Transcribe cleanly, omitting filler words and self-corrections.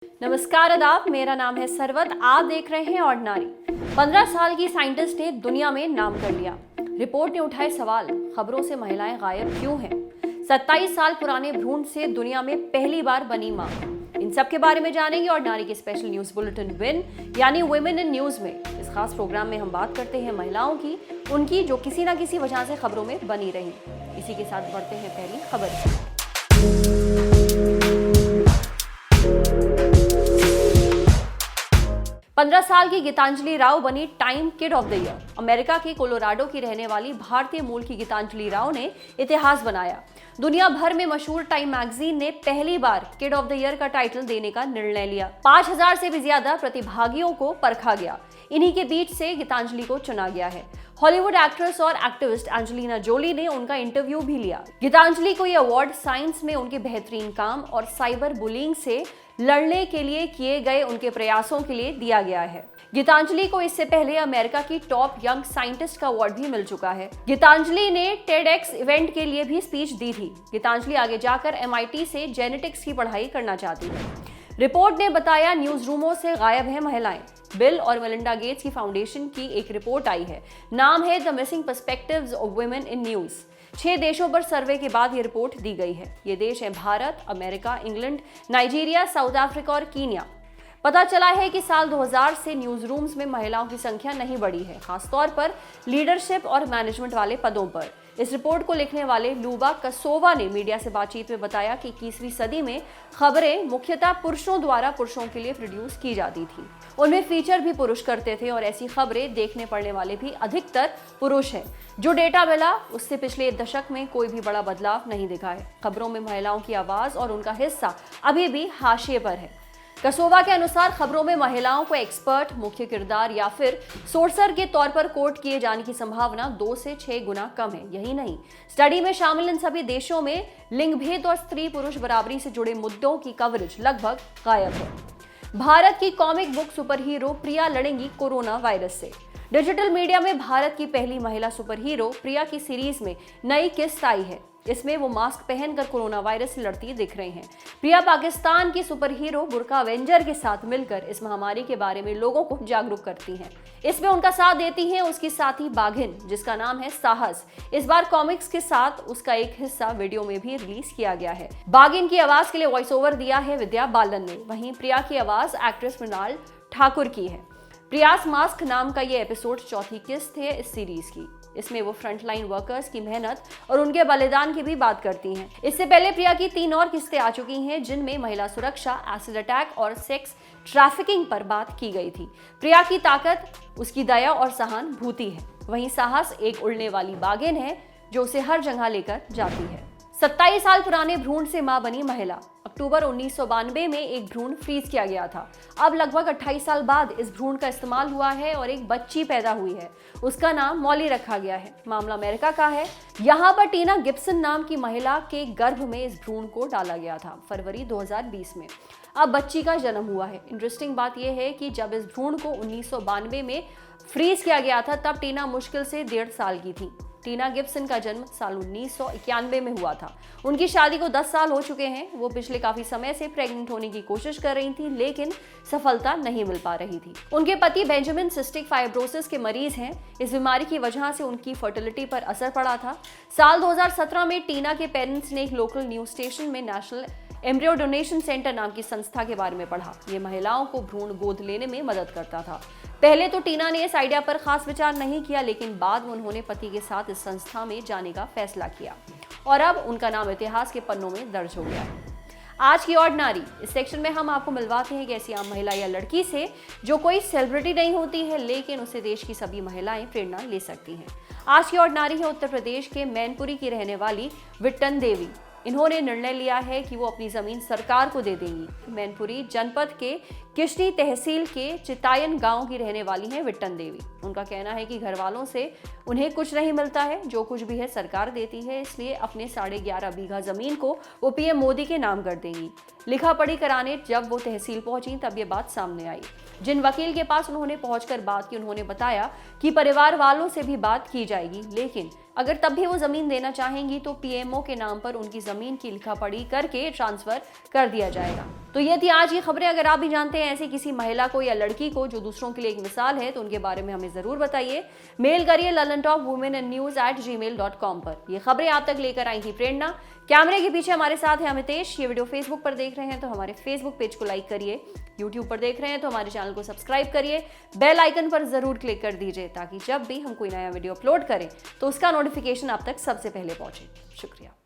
नमस्कार आदाब, मेरा नाम है सरवत। आप देख रहे हैं ऑर्डिनरी। 15 साल की साइंटिस्ट ने दुनिया में नाम कर लिया। रिपोर्ट ने उठाए सवाल, खबरों से महिलाएं गायब क्यों हैं? 27 साल पुराने भ्रूण से दुनिया में पहली बार बनी मां। इन सब के बारे में जानेंगे ऑर्डिनरी के स्पेशल न्यूज बुलेटिन विन यानी वुमेन इन न्यूज में। इस खास प्रोग्राम में हम बात करते हैं महिलाओं की, उनकी जो किसी ना किसी वजह से खबरों में बनी रही। इसी के साथ बढ़ते हैं पहली खबर। 15 साल की गीतांजलि राव बनी time kid of the year. America के कोलोराडो की रहने वाली भारतीय मूल की गीतांजलि राव ने इतिहास बनाया। दुनिया भर में मशहूर टाइम मैगजीन ने पहली बार किड ऑफ द ईयर का टाइटल देने का निर्णय लिया। 5000 से भी ज्यादा प्रतिभागियों को परखा गया। इन्हीं के बीच से गीतांजलि को चुना गया है। हॉलीवुड एक्ट्रेस और एक्टिविस्ट एंजेलिना जोली ने उनका इंटरव्यू भी लिया। गीतांजलि को यह अवार्ड साइंस में उनके बेहतरीन काम और साइबर बुलिंग से लड़ने के लिए किए गए उनके प्रयासों के लिए दिया गया है। गीतांजलि को इससे पहले अमेरिका की टॉप यंग साइंटिस्ट का अवार्ड भी मिल चुका है। गीतांजलि ने टेडएक्स इवेंट के लिए भी स्पीच दी थी। गीतांजलि आगे जाकर MIT से जेनेटिक्स की पढ़ाई करना चाहती है। रिपोर्ट ने बताया, न्यूज रूमों से गायब है महिलाएं। बिल और मेलिंडा गेट्स की फाउंडेशन की एक रिपोर्ट आई है। नाम है the missing perspectives of women in news. 6 देशों पर सर्वे के बाद ये रिपोर्ट दी गई है। ये देश है Bharat, America, England, Nigeria, south Africa और कीनिया। पता चला है कि साल 2000 से न्यूज रूम्स में महिलाओं की संख्या नहीं बढ़ी है, खासतौर पर लीडरशिप और मैनेजमेंट वाले पदों पर। इस रिपोर्ट को लिखने वाले लूबा कसोवा ने मीडिया से बातचीत में बताया कि 21वीं सदी में खबरें मुख्यतः पुरुषों द्वारा पुरुषों के लिए प्रोड्यूस की जाती थी। उनमें फीचर भी पुरुष करते थे और ऐसी खबरें देखने पड़ने वाले भी अधिकतर पुरुष हैं। जो डेटा मिला उससे पिछले दशक में कोई भी बड़ा बदलाव नहीं दिखा है। खबरों में महिलाओं की आवाज और उनका हिस्सा अभी भी हाशिए पर है। कसोवा के अनुसार खबरों में महिलाओं को एक्सपर्ट, मुख्य किरदार या फिर सोर्सर के तौर पर कोट किए जाने की संभावना 2 से 6 गुना कम है। यही नहीं, स्टडी में शामिल इन सभी देशों में लिंग भेद और स्त्री पुरुष बराबरी से जुड़े मुद्दों की कवरेज लगभग गायब है। भारत की कॉमिक बुक सुपर हीरो प्रिया लड़ेंगी कोरोना वायरस से। डिजिटल मीडिया में भारत की पहली महिला सुपर हीरो प्रिया की सीरीज में नई किस्त आई है। इसमें वो मास्क पहनकर कोरोना वायरस से लड़ती दिख रही हैं। प्रिया पाकिस्तान की सुपर हीरो बुर्का अवेंजर के साथ मिलकर इस महामारी के बारे में लोगों को जागरूक करती हैं। इसमें उनका साथ देती हैं उसकी साथी बाघिन, जिसका नाम है साहस। इस बार कॉमिक्स के साथ उसका एक हिस्सा वीडियो में भी रिलीज किया गया है। बाघिन की आवाज के लिए वॉइस ओवर दिया है विद्या बालन ने। वहीं प्रिया की आवाज एक्ट्रेस मृणाल ठाकुर की है। प्रयास मास्क नाम का ये एपिसोड चौथी किस्त है इस सीरीज की। इसमें वो फ्रंटलाइन वर्कर्स की मेहनत और उनके बलिदान की भी बात करती हैं। इससे पहले प्रिया की 3 और किस्तें आ चुकी हैं, जिनमें महिला सुरक्षा, एसिड अटैक और सेक्स ट्रैफिकिंग पर बात की गई थी। प्रिया की ताकत उसकी दया और सहानुभूति है। वहीं साहस एक उड़ने वाली बाघिन है जो उसे हर जगह लेकर जाती है। 27 साल पुराने भ्रूण से मां बनी महिला। अक्टूबर 1992 में एक भ्रूण फ्रीज किया गया था। अब लगभग 28 साल बाद इस भ्रूण का इस्तेमाल हुआ है और एक बच्ची पैदा हुई है। उसका नाम मॉली रखा गया है। मामला अमेरिका का है। यहाँ पर टीना गिब्सन नाम की महिला के गर्भ में इस भ्रूण को डाला गया था फरवरी 2020 में। अब बच्ची का जन्म हुआ है। इंटरेस्टिंग बात यह है कि जब इस भ्रूण को 1992 में फ्रीज किया गया था तब टीना मुश्किल से 1.5 साल की थी। टीना गिब्सन का जन्म साल 1991 में हुआ था। उनकी शादी को 10 साल हो चुके हैं। वो पिछले काफी समय से प्रेग्नेंट होने की कोशिश कर रही थी, लेकिन सफलता नहीं मिल पा रही थी। उनके पति बेंजामिन सिस्टिक फाइब्रोसिस के मरीज हैं। इस बीमारी की वजह से उनकी फर्टिलिटी पर असर पड़ा था। साल 2017 में टीना के पेरेंट्स ने एक लोकल न्यूज स्टेशन में नेशनल एम्ब्रियो डोनेशन सेंटर नाम की संस्था के बारे में पढ़ा। ये महिलाओं को भ्रूण गोद लेने में मदद करता था। पहले तो टीना ने इस आइडिया पर खास विचार नहीं किया, लेकिन बाद में उन्होंने पति के साथ इस संस्था में जाने का फैसला किया और अब उनका नाम इतिहास के पन्नों में दर्ज हो गया है। आज की ऑर्डिनरी इस सेक्शन में हम आपको मिलवाते हैं कि ऐसी आम महिला या लड़की से जो कोई सेलिब्रिटी नहीं होती है, लेकिन उसे देश की सभी महिलाएं प्रेरणा ले सकती हैं। आज की ऑर्डिनरी है उत्तर प्रदेश के मैनपुरी की रहने वाली विट्टन देवी। इन्होंने निर्णय लिया है कि वो अपनी जमीन सरकार को दे देंगी। मैनपुरी जनपद के किशनी तहसील के चितायन गांव की रहने वाली हैं विट्टन देवी। उनका कहना है कि घर वालों से उन्हें कुछ नहीं मिलता है, जो कुछ भी है सरकार देती है, इसलिए अपने 11.5 बीघा जमीन को वो PM मोदी के नाम कर देंगी। लिखा पढ़ी कराने जब वो तहसील पहुंची तब ये बात सामने आई। जिन वकील के पास उन्होंने पहुंचकर बात की, उन्होंने बताया कि परिवार वालों से भी बात की जाएगी, लेकिन अगर तब भी वो जमीन देना चाहेंगी तो PMO के नाम पर उनकी जमीन की लिखा पढ़ी करके ट्रांसफर कर दिया जाएगा। तो ये थी आज की खबरें। अगर आप भी जानते हैं ऐसी किसी महिला को या लड़की को जो दूसरों के लिए एक मिसाल है तो उनके बारे में हमें जरूर बताइए। मेल करिए lollandtalkwomenandnews@gmail.com पर। ये खबरें आप तक लेकर आई थी प्रेरणा। कैमरे के पीछे हमारे साथ है अमितेश। ये वीडियो फेसबुक पर देख रहे हैं तो हमारे फेसबुक पेज को लाइक करिए, यूट्यूब पर देख रहे हैं तो हमारे चैनल को सब्सक्राइब करिए, बेल आइकन पर जरूर क्लिक कर दीजिए ताकि जब भी हम कोई नया वीडियो अपलोड करें तो उसका नोटिफिकेशन आप तक सबसे पहले पहुंचे। शुक्रिया।